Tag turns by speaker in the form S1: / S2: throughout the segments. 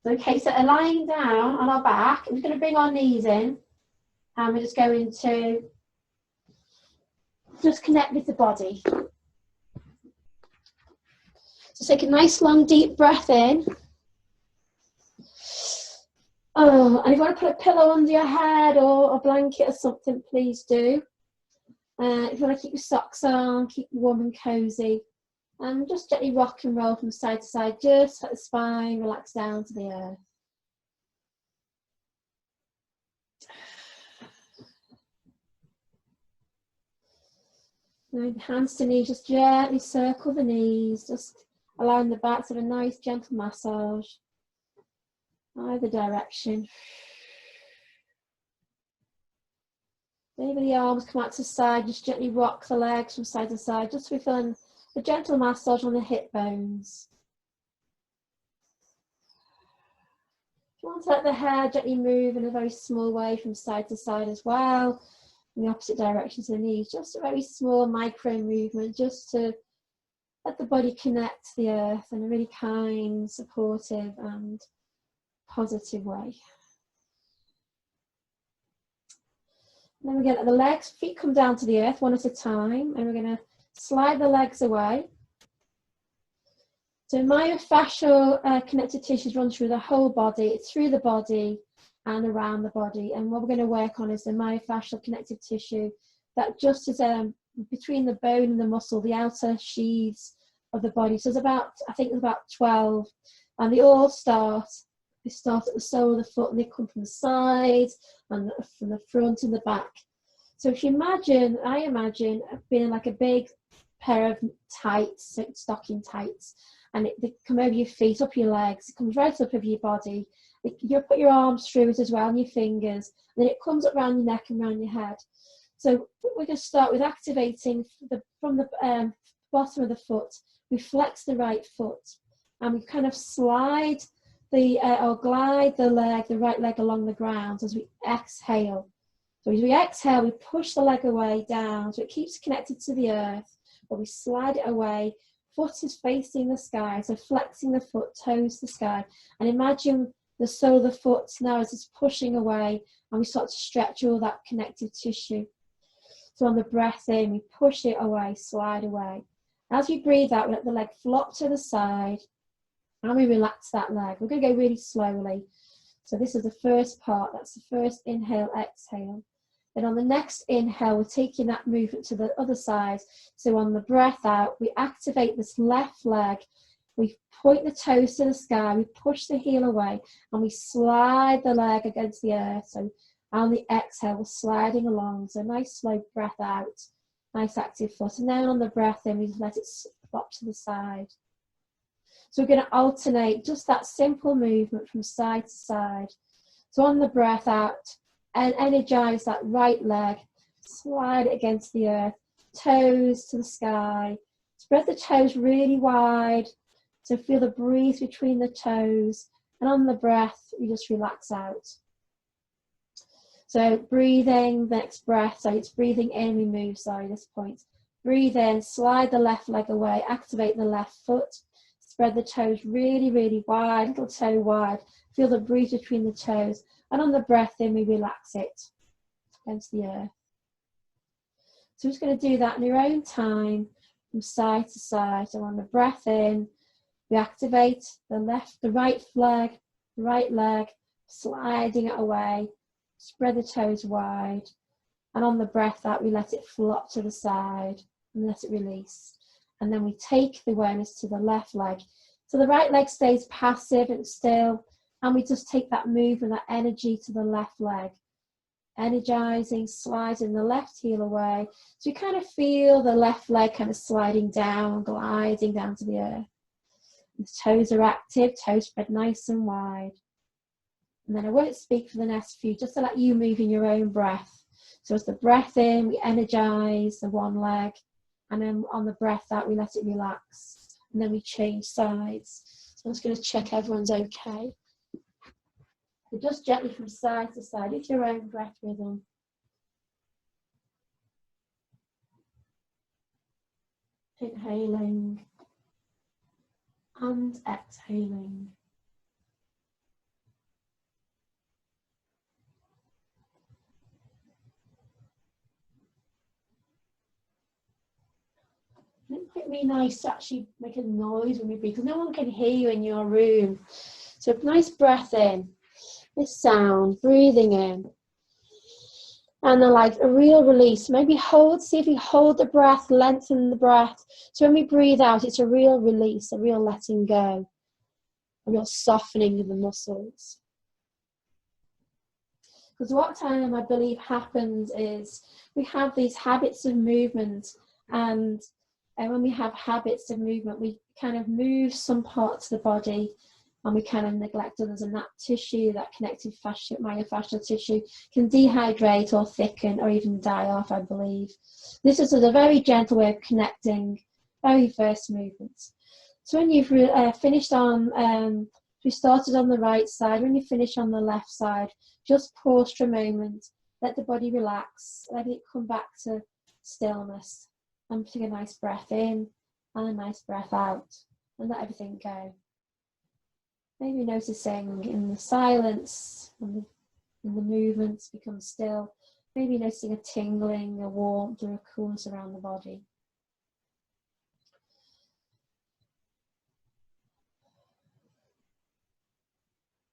S1: Okay, so lying down on our back, we're going to bring our knees in, and we're just going to just connect with the body. So take a nice long deep breath in. Oh, and if you want to put a pillow under your head or a blanket or something, please do. If you want to keep your socks on, keep warm and cozy. And just gently rock and roll from side to side, just let the spine relax down to the earth. Now, hands to knees, just gently circle the knees, just allowing the back to have a nice gentle massage, either direction. Maybe the arms come out to the side, just gently rock the legs from side to side, just so we're feeling a gentle massage on the hip bones. If you want to let the hair gently move in a very small way from side to side as well, in the opposite direction to the knees, just a very small micro movement, just to let the body connect to the earth in a really kind, supportive and positive way. And then we're going to let the legs, feet come down to the earth one at a time, and we're going to slide the legs away. So myofascial connective tissues run through the whole body, through the body and around the body. And what we're going to work on is the myofascial connective tissue that just is between the bone and the muscle, the outer sheaths of the body. So there's about, I think there's about 12, and they all start at the sole of the foot, and they come from the sides and from the front and the back. So if you imagine, I imagine being like a big pair of tights, stocking tights, and they come over your feet, up your legs, it comes right up over your body. You put your arms through it as well, and your fingers, and then it comes up around your neck and around your head. So we're going to start with activating from the bottom of the foot. We flex the right foot, and we kind of slide or glide the right leg along the ground as we exhale. So as we exhale, we push the leg away down, so it keeps connected to the earth, but we slide it away. Foot is facing the sky, so flexing the foot, toes to the sky, and imagine the sole of the foot now as it's pushing away, and we start to stretch all that connective tissue. So on the breath in, we push it away, slide away. As we breathe out, we let the leg flop to the side, and we relax that leg. We're going to go really slowly. So this is the first part, that's the first inhale, exhale. Then on the next inhale, we're taking that movement to the other side. So on the breath out, we activate this left leg. We point the toes to the sky, we push the heel away, and we slide the leg against the earth. So on the exhale, we're sliding along. So nice slow breath out, nice active foot. And then on the breath in, we just let it flop to the side. So we're going to alternate just that simple movement from side to side. So on the breath out, and energize that right leg, slide it against the earth, toes to the sky, spread the toes really wide, so feel the breeze between the toes, and on the breath, we just relax out. So breathing, the next breath, so it's breathing in, we move, this point. Breathe in, slide the left leg away, activate the left foot, spread the toes really, really wide, little toe wide, feel the breeze between the toes. And on the breath in, we relax it against the earth. So we're just going to do that in your own time, from side to side. So on the breath in, we activate the right leg, sliding it away, spread the toes wide. And on the breath out, we let it flop to the side and let it release. And then we take the awareness to the left leg. So the right leg stays passive and still, and we just take that movement, that energy to the left leg. Energizing, sliding the left heel away. So you kind of feel the left leg kind of sliding down, gliding down to the earth. The toes are active, toes spread nice and wide. And then I won't speak for the next few, just to let you move in your own breath. So as the breath in, we energize the one leg. And then on the breath out, we let it relax. And then we change sides. So I'm just going to check everyone's okay. So just gently from side to side with your own breath rhythm. Inhaling and exhaling. it really nice to actually make a noise when we breathe, because no one can hear you in your room. So a nice breath in, this sound, breathing in. And then like a real release. Maybe hold, see if you hold the breath, lengthen the breath. So when we breathe out, it's a real release, a real letting go, a real softening of the muscles. Because what time I believe happens is we have these habits of movement, and when we have habits of movement, we kind of move some parts of the body and we kind of neglect others, and that tissue, that connective fascia, myofascial tissue, can dehydrate or thicken or even die off, I believe. This is a very gentle way of connecting very first movements. So when you've finished on, we started on the right side, when you finish on the left side, just pause for a moment, let the body relax, let it come back to stillness, and take a nice breath in and a nice breath out, and let everything go. Maybe noticing in the silence, and in the movements become still, maybe noticing a tingling, a warmth or a coolness around the body.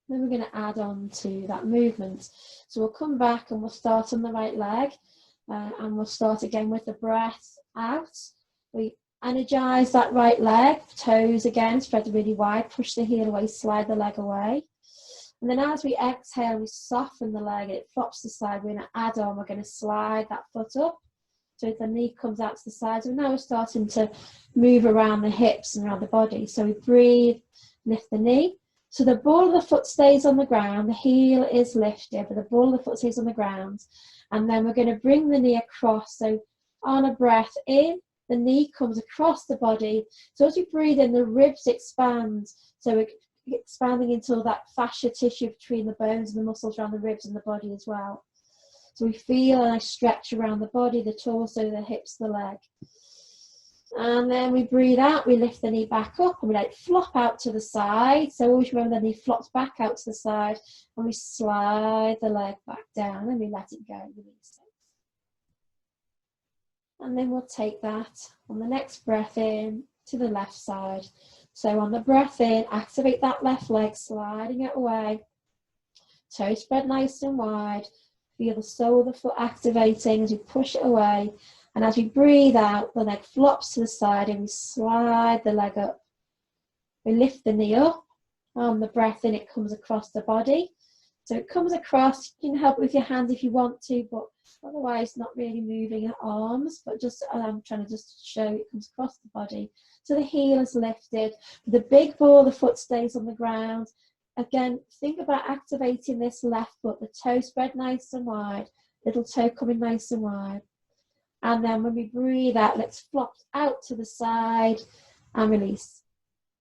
S1: Then we're going to add on to that movement. So we'll come back and we'll start on the right leg, and we'll start again with the breath out. We energize that right leg, toes again, spread really wide, push the heel away, slide the leg away. And then as we exhale, we soften the leg, it flops to the side. We're going to add on, we're going to slide that foot up. So the knee comes out to the side. So now we're starting to move around the hips and around the body. So we breathe, lift the knee. So the ball of the foot stays on the ground, the heel is lifted, but the ball of the foot stays on the ground. And then we're going to bring the knee across. So on a breath in, the knee comes across the body. So as we breathe in, the ribs expand. So we're expanding into that fascia tissue between the bones and the muscles around the ribs and the body as well. So we feel a nice stretch around the body, the torso, the hips, the leg. And then we breathe out, we lift the knee back up and we let it flop out to the side. So always remember the knee flops back out to the side, and we slide the leg back down and we let it go, release it. And then we'll take that on the next breath in to the left side. So on the breath in, activate that left leg, sliding it away. Toes spread nice and wide. Feel the sole of the foot activating as we push it away. And as we breathe out, the leg flops to the side and we slide the leg up. We lift the knee up. On the breath in, it comes across the body. So it comes across, you can help with your hands if you want to, but otherwise not really moving your arms, but just I'm trying to just show it comes across the body. So the heel is lifted. The big ball of the foot stays on the ground. Again, think about activating this left foot, the toe spread nice and wide, little toe coming nice and wide. And then when we breathe out, let's flop out to the side and release.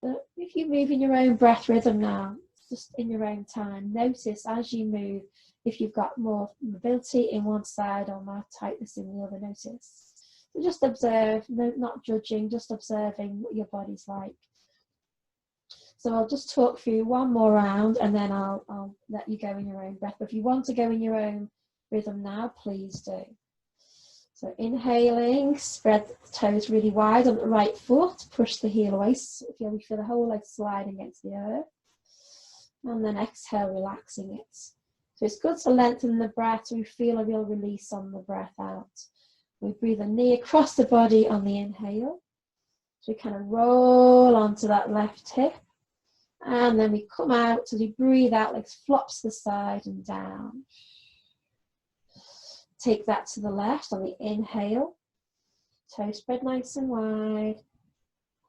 S1: But if you move in your own breath rhythm now, just in your own time, notice as you move if you've got more mobility in one side or more tightness in the other. Notice. So just observe, no, not judging, just observing what your body's like. So I'll just talk through one more round and then I'll let you go in your own breath. But if you want to go in your own rhythm now, please do. So inhaling, spread the toes really wide on the right foot, push the heel away, feel the whole leg slide against the earth. And then exhale, relaxing it. So it's good to lengthen the breath so we feel a real release on the breath out. We breathe the knee across the body on the inhale. So we kind of roll onto that left hip. And then we come out as we breathe out, legs flops to the side and down. Take that to the left on the inhale. Toe spread nice and wide.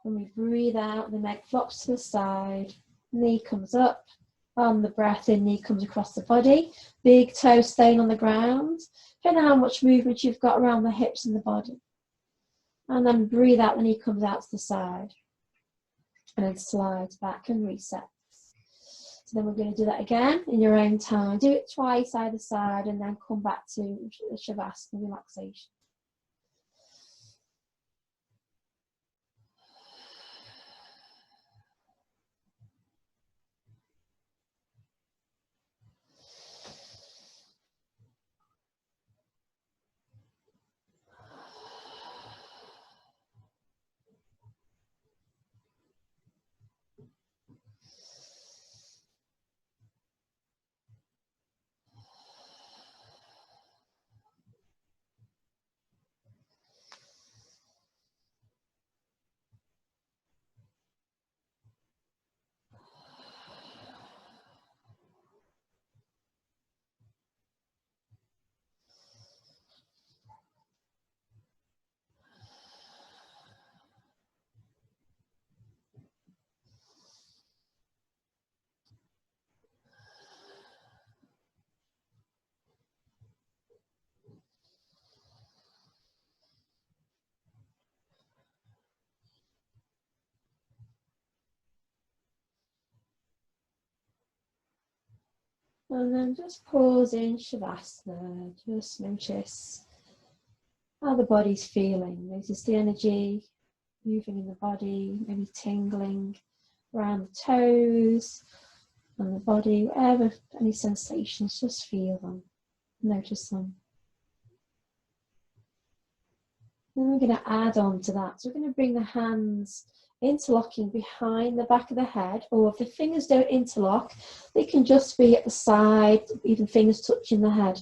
S1: When we breathe out, the leg flops to the side. Knee comes up. On the breath in, knee comes across the body. Big toe staying on the ground. Depending on how much movement you've got around the hips and the body. And then breathe out, the knee comes out to the side. And then slides back and resets. So then we're going to do that again in your own time. Do it twice either side and then come back to Shavasana, relaxation. And then just pause in Shavasana. Just notice how the body's feeling. Notice the energy moving in the body, maybe tingling around the toes and the body, wherever any sensations, just feel them, notice them. Then we're going to add on to that. So we're going to bring the hands interlocking behind the back of the head, or if the fingers don't interlock, they can just be at the side, even fingers touching the head.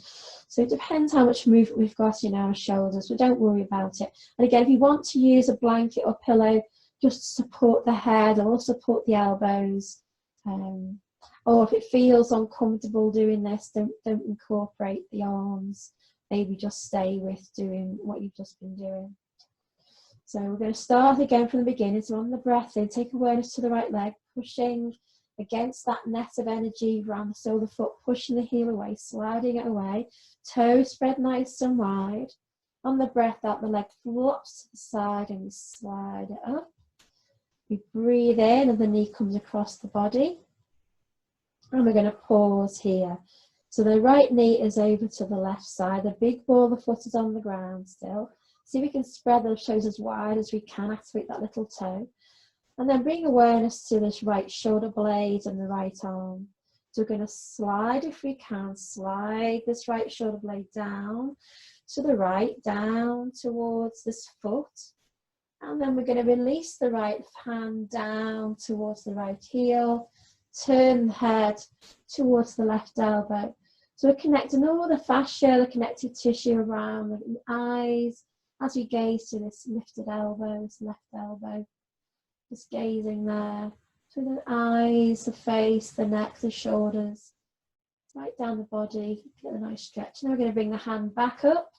S1: So it depends how much movement we've got in our shoulders, but don't worry about it. And again, if you want to use a blanket or pillow just to support the head or support the elbows, or if it feels uncomfortable doing this, don't incorporate the arms. Maybe just stay with doing what you've just been doing. So we're going to start again from the beginning. So on the breath in, take awareness to the right leg, pushing against that net of energy around the sole of the foot, pushing the heel away, sliding it away, toes spread nice and wide. On the breath out, the leg flops to the side and we slide it up. We breathe in and the knee comes across the body. And we're going to pause here. So the right knee is over to the left side. The big ball of the foot is on the ground still. See if we can spread those toes as wide as we can, activate that little toe. And then bring awareness to this right shoulder blade and the right arm. So we're going to slide, if we can, slide this right shoulder blade down to the right, down towards this foot. And then we're going to release the right hand down towards the right heel. Turn the head towards the left elbow. So we're connecting all the fascia, the connective tissue around the eyes as we gaze to this lifted elbow, this left elbow. Just gazing there through the eyes, the face, the neck, the shoulders, right down the body. Get a nice stretch. Now we're going to bring the hand back up,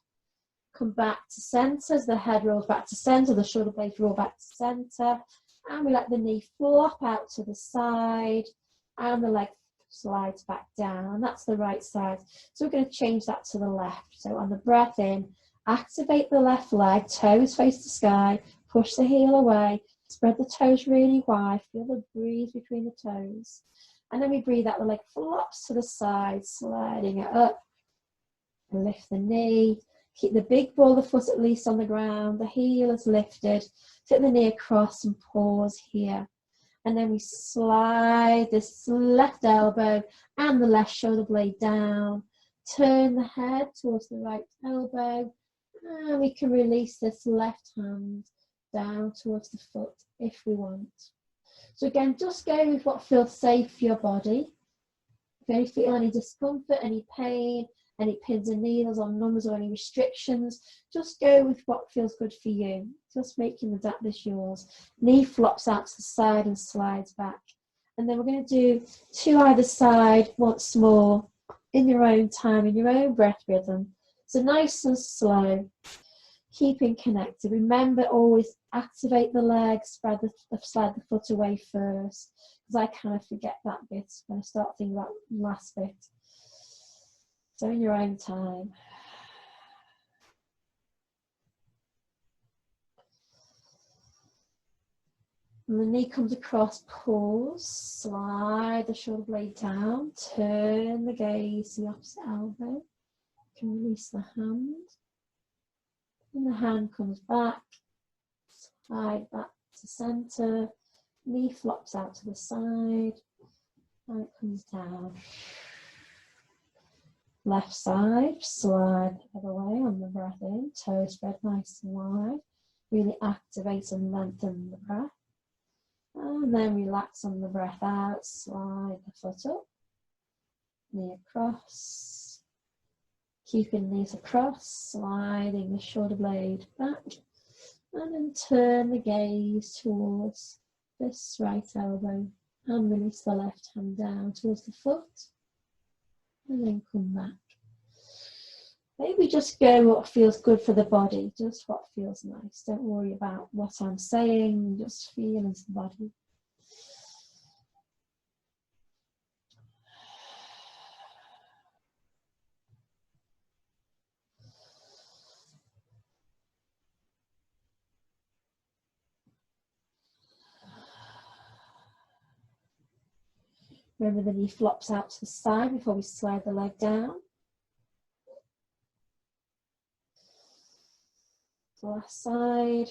S1: come back to centre as the head rolls back to centre, the shoulder blades roll back to centre, and we let the knee flop out to the side and the leg slides back down, and that's the right side. So we're going to change that to the left. So on the breath in, activate the left leg, toes face the sky, push the heel away, spread the toes really wide, feel the breeze between the toes. And then we breathe out, the leg flops to the side, sliding it up. Lift the knee, keep the big ball of the foot at least on the ground, the heel is lifted, take the knee across and pause here. And then we slide this left elbow and the left shoulder blade down, turn the head towards the right elbow, and we can release this left hand down towards the foot if we want. So again, just go with what feels safe for your body. If you feel any discomfort, any pain, any pins and needles or numbers or any restrictions, just go with what feels good for you. Just making the this yours. Knee flops out to the side and slides back. And then we're going to do two either side once more in your own time, in your own breath rhythm. So nice and slow, keeping connected. Remember, always activate the legs, slide the foot away first, because I kind of forget that bit when I start thinking about the last bit. So in your own time. And the knee comes across, pause, slide the shoulder blade down, turn the gaze to the opposite elbow. You can release the hand. And the hand comes back, slide back to centre, knee flops out to the side, and it comes down. Left side, slide the other way on the breath in, toes spread nice and wide. Really activate and lengthen the breath. And then relax on the breath out, slide the foot up, knee across, keeping knees across, sliding the shoulder blade back, and then turn the gaze towards this right elbow and release the left hand down towards the foot. And then come back. Maybe just go what feels good for the body, just what feels nice. Don't worry about what I'm saying, just feel into the body. Remember the knee flops out to the side before we slide the leg down. The last side.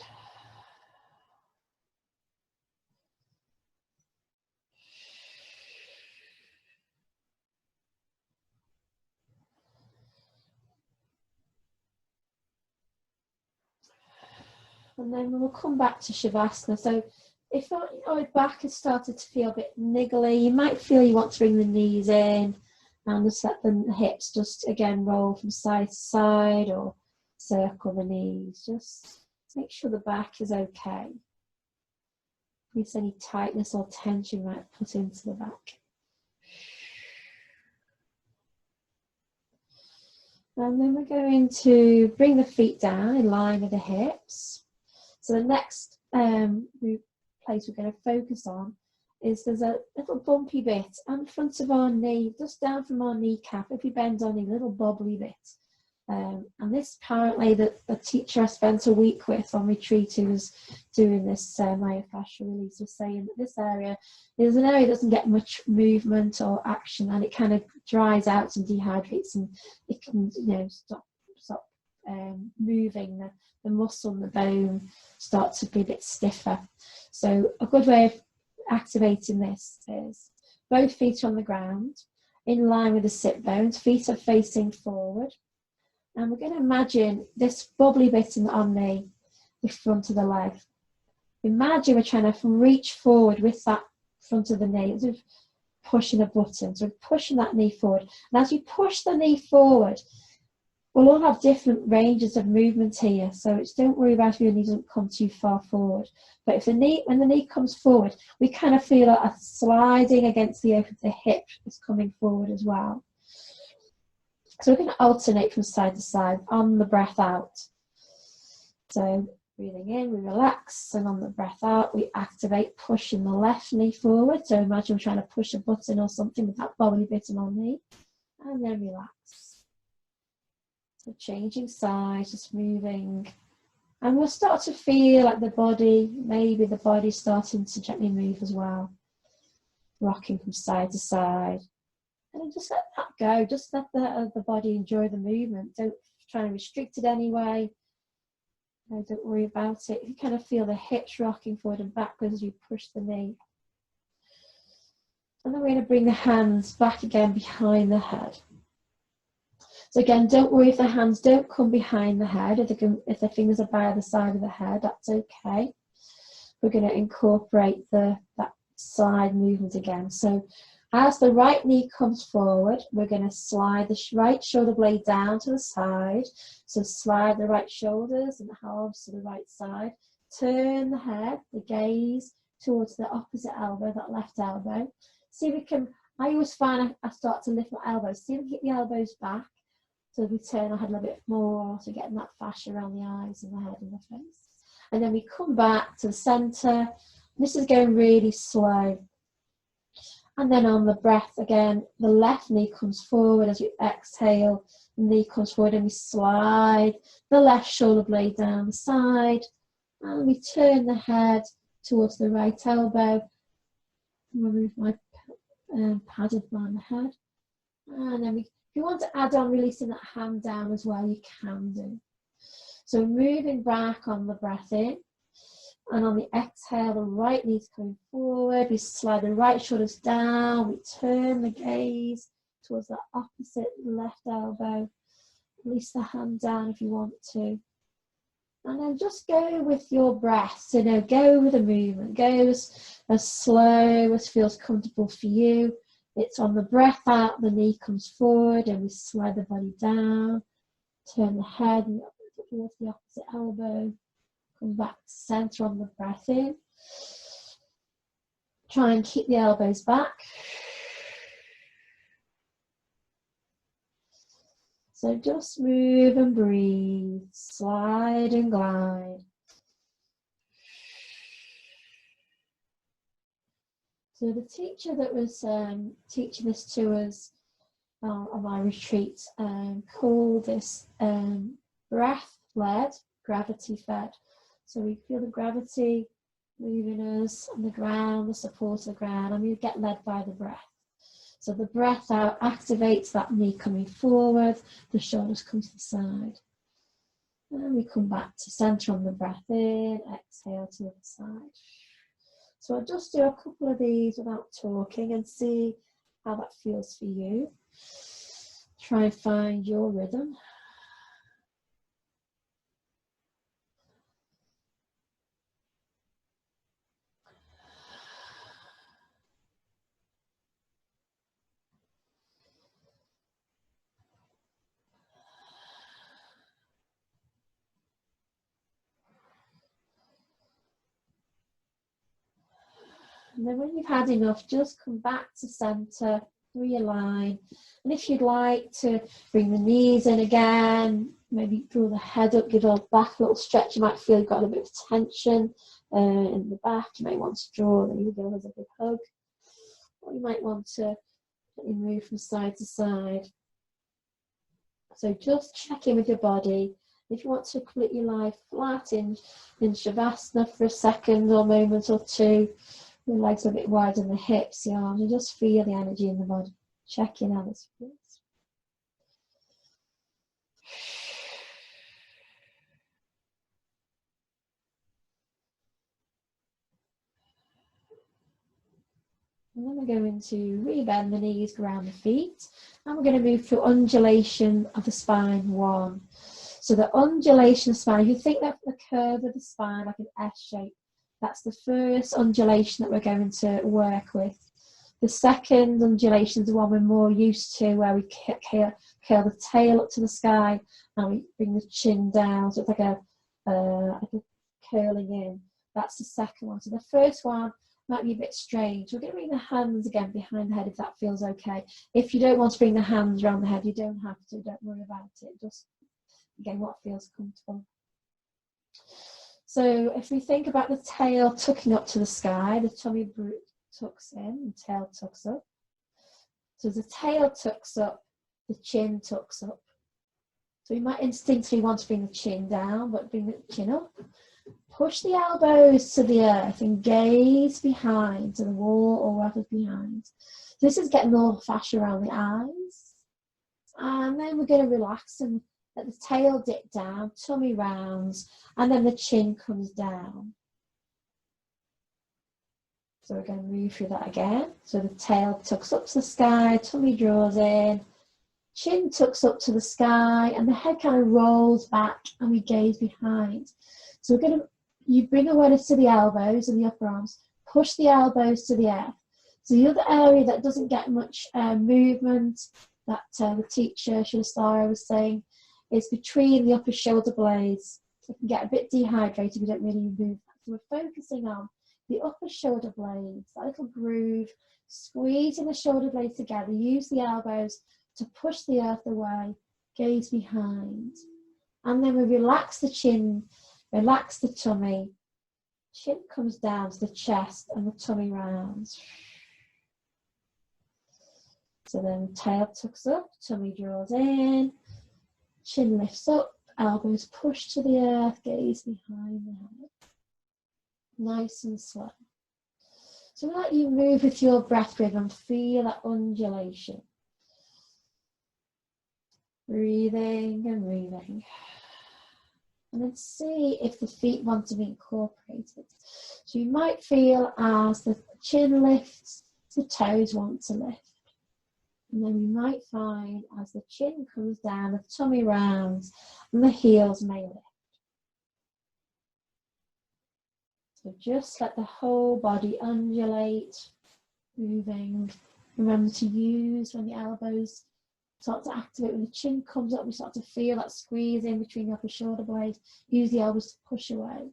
S1: And then we'll come back to Shavasana. So if your back has started to feel a bit niggly, you might feel you want to bring the knees in and just let the hips just again roll from side to side or circle the knees. Just make sure the back is okay. Release any tightness or tension you might put into the back. And then we're going to bring the feet down in line with the hips. So the next place we're going to focus on is there's a little bumpy bit on the front of our knee, just down from our kneecap. If you bend on a little bobbly bit. And this apparently the teacher I spent a week with on retreat who was doing this myofascial release was saying that this area is an area that doesn't get much movement or action, and it kind of dries out and dehydrates, and it can stop moving. The muscle and the bone start to be a bit stiffer. So a good way of activating this is both feet on the ground in line with the sit bones, feet are facing forward. And we're going to imagine this bubbly bit on the front of the leg. Imagine we're trying to reach forward with that front of the knee, sort of pushing a button, so we're pushing that knee forward. And as you push the knee forward, we'll all have different ranges of movement here, so don't worry about if your knee doesn't come too far forward. But if when the knee comes forward, we kind of feel like a sliding against the hip is coming forward as well. So we're going to alternate from side to side on the breath out. So breathing in, we relax, and on the breath out, we activate, pushing the left knee forward. So imagine we're trying to push a button or something with that bobbly bit on our knee, and then relax. So changing sides, just moving. And we'll start to feel like maybe the body's starting to gently move as well. Rocking from side to side. And then just let that go. Just let the body enjoy the movement. Don't try and restrict it anyway. Don't worry about it. If you kind of feel the hips rocking forward and backwards as you push the knee. And then we're going to bring the hands back again behind the head. So again, don't worry if the hands don't come behind the head. If the fingers are by the side of the head, that's okay. We're going to incorporate that side movement again. So as the right knee comes forward, we're going to slide the right shoulder blade down to the side. So slide the right shoulders and halves to the right side. Turn the head, the gaze towards the opposite elbow, that left elbow. See if we can, I always find I start to lift my elbows. See if we can get the elbows back. So we turn our head a little bit more, so getting that fascia around the eyes and the head and the face. And then we come back to the center. This is going really slow. And then on the breath again, the left knee comes forward as you exhale, the knee comes forward and we slide the left shoulder blade down the side and we turn the head towards the right elbow. Remove my padded on the head. And then if you want to add on releasing that hand down as well, you can do. So moving back on the breath in. And on the exhale, the right knee's coming forward. We slide the right shoulders down. We turn the gaze towards the opposite left elbow. Release the hand down if you want to. And then just go with your breath. So go with the movement. Go as slow as feels comfortable for you. It's on the breath out, the knee comes forward and we slide the body down. Turn the head towards the opposite elbow. Come back to center on the breath in. Try and keep the elbows back. So just move and breathe, slide and glide. So the teacher that was teaching this to us on my retreat called this breath-led, gravity-fed. So we feel the gravity moving us on the ground, the support of the ground, and we get led by the breath. So the breath out activates that knee coming forward, the shoulders come to the side. And we come back to center on the breath in, exhale to the other side. So I'll just do a couple of these without talking and see how that feels for you. Try and find your rhythm. And then when you've had enough, just come back to center, realign. And if you'd like to bring the knees in again, maybe draw the head up, give your back a little stretch. You might feel you've got a bit of tension in the back. You may want to draw, there you go, as a big hug. Or you might want to move from side to side. So just check in with your body. If you want to completely lie flat in Shavasana for a second or moment or two, the legs are a bit wide in the hips, the arms, and just feel the energy in the body. Check in how this feels. And then we're going to rebend the knees, ground the feet, and we're going to move to undulation of the spine 1. So the undulation of the spine, if you think that the curve of the spine like an S shape, that's the first undulation that we're going to work with. The second undulation is the one we're more used to, where we curl the tail up to the sky and we bring the chin down. So it's like a curling in. That's the second one. So the first one might be a bit strange. We're going to bring the hands again behind the head if that feels okay. If you don't want to bring the hands around the head, you don't have to. Don't worry about it. Just, again, what feels comfortable. So if we think about the tail tucking up to the sky, the tummy tucks in and tail tucks up. So as the tail tucks up, the chin tucks up. So you might instinctively want to bring the chin down, but bring the chin up. Push the elbows to the earth and gaze behind to the wall or whatever's behind. So this is getting the myofascial around the eyes. And then we're going to relax and let the tail dip down, tummy rounds, and then the chin comes down. So we're going to move through that again. So the tail tucks up to the sky, tummy draws in, chin tucks up to the sky, and the head kind of rolls back and we gaze behind. So we're going to, you bring awareness to the elbows and the upper arms, push the elbows to the earth. So the other area that doesn't get much movement, that the teacher, Shilastara, was saying, is between the upper shoulder blades. So it can get a bit dehydrated if you don't really move. So we're focusing on the upper shoulder blades, that little groove, squeezing the shoulder blades together. Use the elbows to push the earth away, gaze behind. And then we relax the chin, relax the tummy. Chin comes down to the chest and the tummy rounds. So then tail tucks up, tummy draws in, chin lifts up, elbows push to the earth, gaze behind the head. Nice and slow. So let you move with your breath rhythm, feel that undulation. Breathing and breathing. And then see if the feet want to be incorporated. So you might feel as the chin lifts, the toes want to lift. And then you might find as the chin comes down, the tummy rounds, and the heels may lift. So just let the whole body undulate, moving. Remember to use when the elbows start to activate, when the chin comes up, we start to feel that squeeze in between the upper shoulder blades. Use the elbows to push away.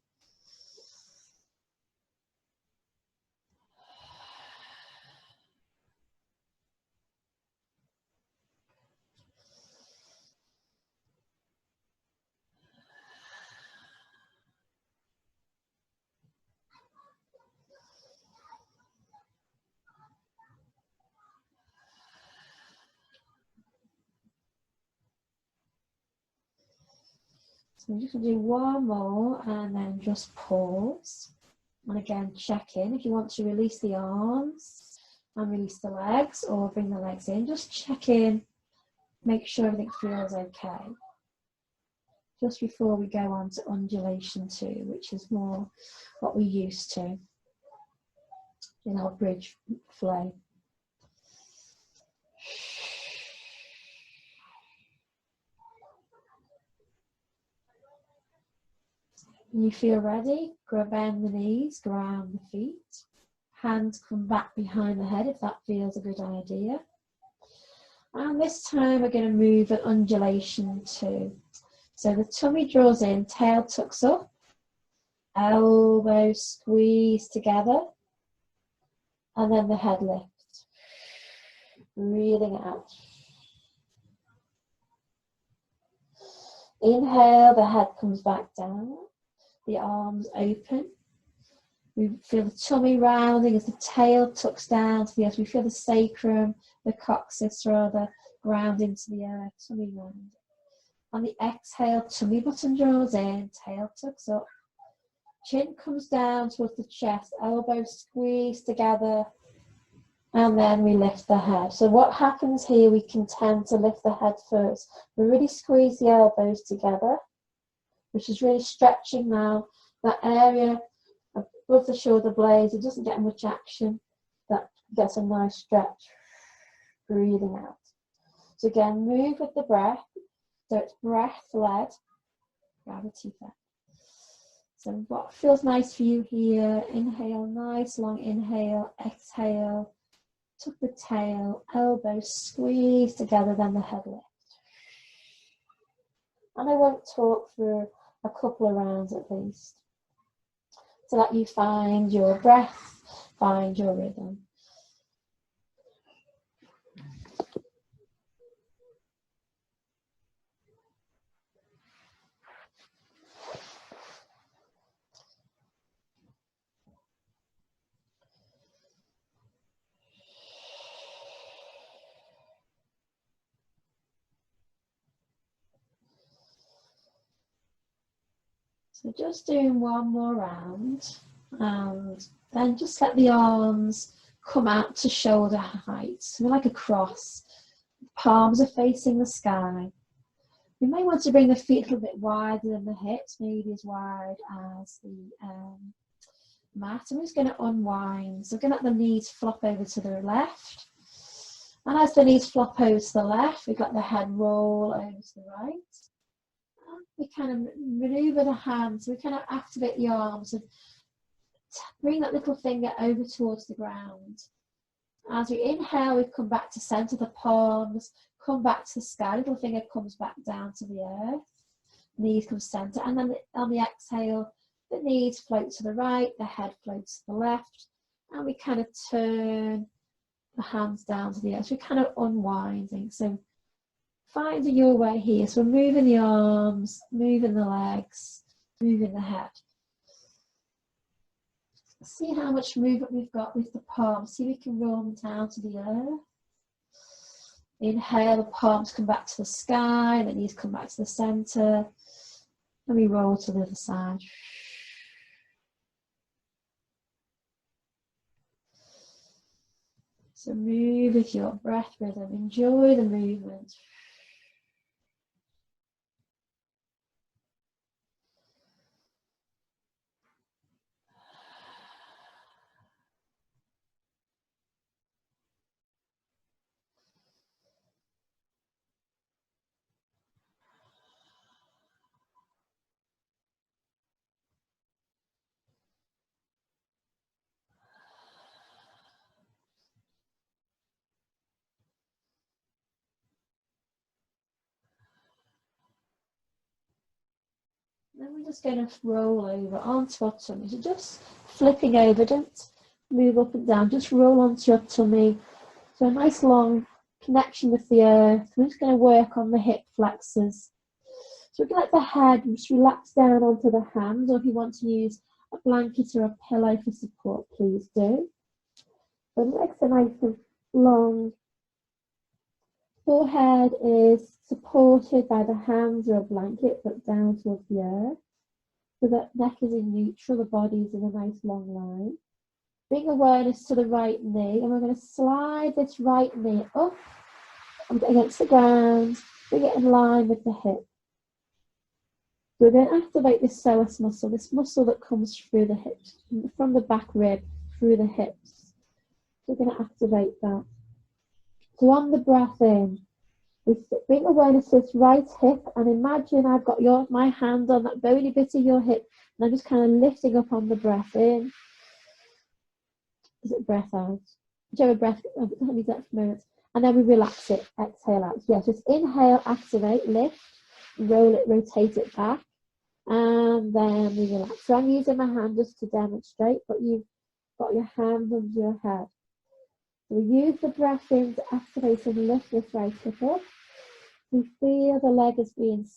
S1: So I'm just going to do one more and then just pause. And again, check in. If you want to release the arms, And release the legs, or bring the legs in. Just check in, make sure everything feels okay. Just before we go on to undulation 2, which is more what we're used to in our bridge flow. When you feel ready, bend the knees, ground the feet. Hands come back behind the head if that feels a good idea. And this time we're going to move an undulation 2. So the tummy draws in, tail tucks up, elbows squeeze together, and then the head lifts. Breathing out. Inhale, the head comes back down, the arms open. We feel the tummy rounding as the tail tucks down to the earth. We feel the sacrum, the coccyx rather, ground into the earth, tummy rounding. On the exhale, tummy button draws in, tail tucks up. Chin comes down towards the chest, elbows squeeze together, and then we lift the head. So what happens here, we can tend to lift the head first. We really squeeze the elbows together, which is really stretching now that area above the shoulder blades. It doesn't get much action. That gets a nice stretch. Breathing out. So again, move with the breath. So it's breath-led, gravity-fed. So what feels nice for you here? Inhale, nice long inhale. Exhale, tuck the tail, elbows squeeze together, then the head lift. And I won't talk for a couple of rounds at least, so that you find your breath, find your rhythm. So just doing one more round, and then just let the arms come out to shoulder height, so like a cross. Palms are facing the sky. You may want to bring the feet a little bit wider than the hips, maybe as wide as the mat. I'm just going to unwind. So we're going to let the knees flop over to the left. And as the knees flop over to the left, we've got the head roll over to the right. We kind of maneuver the hands, we kind of activate the arms and bring that little finger over towards the ground. As we inhale, we come back to center, the palms come back to the sky, little finger comes back down to the earth, knees come center, and then on the exhale, the knees float to the right, the head floats to the left, and we kind of turn the hands down to the earth. We're kind of unwinding. So finding your way here. So we're moving the arms, moving the legs, moving the head. See how much movement we've got with the palms. See if we can roll them down to the earth. Inhale, the palms come back to the sky, the knees come back to the center, and we roll to the other side. So move with your breath rhythm. Enjoy the movement. Then we're just going to roll over onto our tummy. So just flipping over, don't move up and down, just roll onto your tummy. So a nice long connection with the earth. We're just going to work on the hip flexors. So we can let the head just relax down onto the hands, or if you want to use a blanket or a pillow for support, please do. The legs are nice and long. Forehead is supported by the hands or a blanket, but down towards the earth. So that neck is in neutral, the body is in a nice long line. Bring awareness to the right knee, and we're going to slide this right knee up against the ground, bring it in line with the hip. We're going to activate this psoas muscle, this muscle that comes through the hips, from the back rib, through the hips. We're going to activate that. So on the breath in, we bring awareness to this right hip, and imagine I've got my hand on that bony bit of your hip, and I'm just kind of lifting up on the breath in. Is it breath out? Whichever breath, let me do that for a moment. And then we relax it, exhale out. Yes, just inhale, activate, lift, roll it, rotate it back, and then we relax. So I'm using my hand just to demonstrate, but you've got your hand under your head. So we use the breath in to activate and lift this right hip up. We feel the leg is being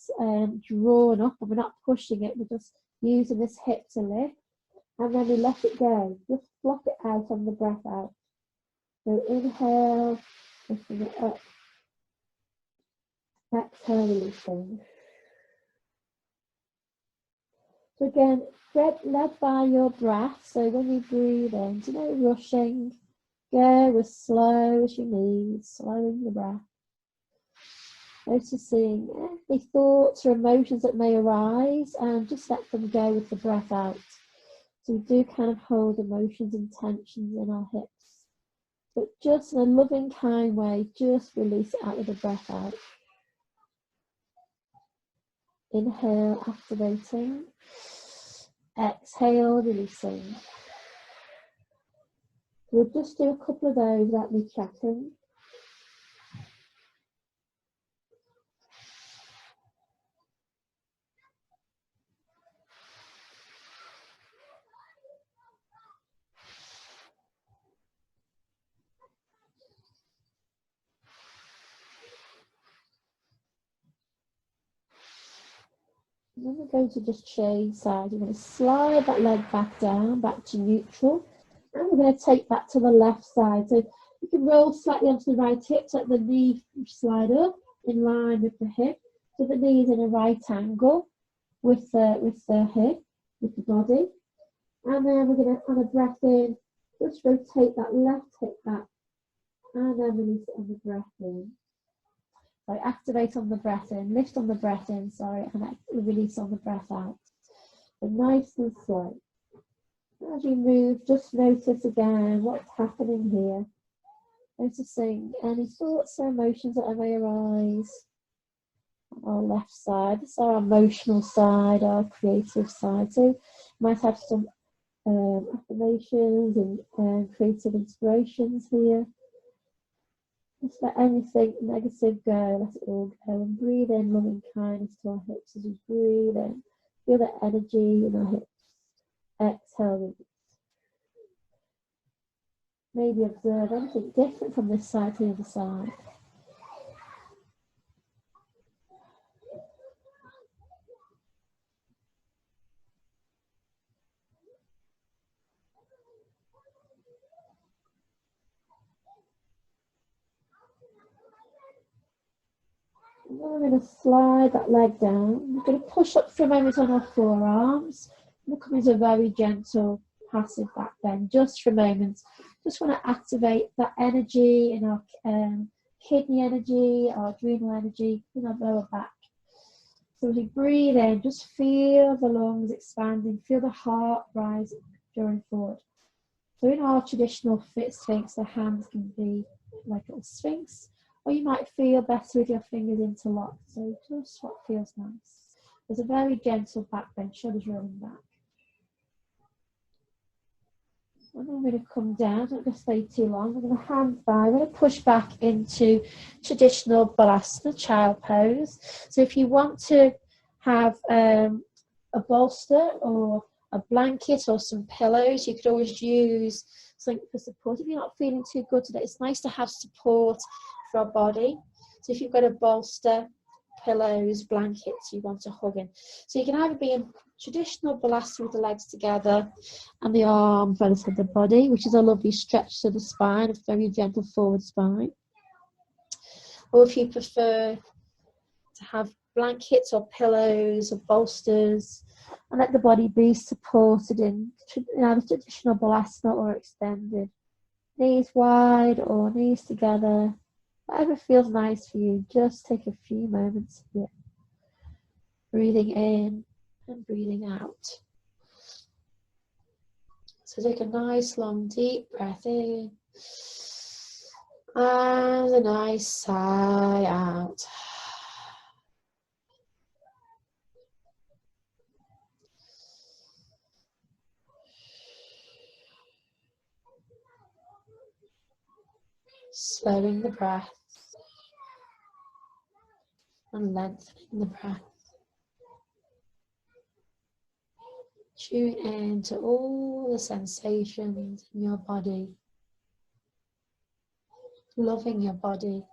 S1: drawn up, and we're not pushing it, we're just using this hip to lift, and then we let it go. Just flop it out on the breath out. So inhale, lifting it up. Exhale, releasing. So again, led by your breath. So when you breathe in, no rushing. Go as slow as you need, slowing the breath. Noticing any thoughts or emotions that may arise, and just let them go with the breath out. So we do kind of hold emotions and tensions in our hips, but just in a loving, kind way, just release it out with the breath out. Inhale, activating. Exhale, releasing. We'll just do a couple of those without me chatting. And then we're going to just change sides. We're going to slide that leg back down, back to neutral. And we're going to take that to the left side. So you can roll slightly onto the right hip, so let the knee slide up in line with the hip. So the knee is in a right angle with the hip, with the body. And then we're going to, on a breath in, just rotate that left hip back. And then release it on the breath in. So activate on the breath in, lift on the breath in, sorry, and release on the breath out. So nice and slow. As you move, just notice again what's happening here. Noticing any thoughts or emotions that may arise on our left side. This is our emotional side, our creative side. So you might have some affirmations and creative inspirations here. Just let anything negative go, let it all go, and breathe in loving kindness to our hips as we breathe in. Feel the energy in our hips. Exhale, release. Maybe observe anything different from this side to the other side. And then we're going to slide that leg down. We're going to push up for a moment on our forearms. We'll come into a very gentle, passive back bend just for a moment. Just want to activate that energy in our kidney energy, our adrenal energy in our lower back. So as we breathe in, just feel the lungs expanding, feel the heart rise during forward. So in our traditional fit sphinx, the hands can be like a little sphinx, or you might feel better with your fingers interlocked. So just what feels nice. There's a very gentle back bend, shoulders rolling back. And then we're going to come down, don't just stay too long. We're going to hands by, we're going to push back into traditional balasana, child pose. So if you want to have a bolster or a blanket or some pillows, you could always use something for support. If you're not feeling too good today, it's nice to have support for our body. So if you've got a bolster, pillows, blankets you want to hug in. So you can either be in traditional balasana with the legs together and the arms by the side of the body, which is a lovely stretch to the spine, a very gentle forward spine. Or if you prefer to have blankets or pillows or bolsters, and let the body be supported in either traditional balasana or extended. Knees wide or knees together, whatever feels nice for you. Just take a few moments here. Breathing in and breathing out. So take a nice long deep breath in and a nice sigh out. Slowing the breath and lengthening the breath. Tune in to all the sensations in your body. Loving your body.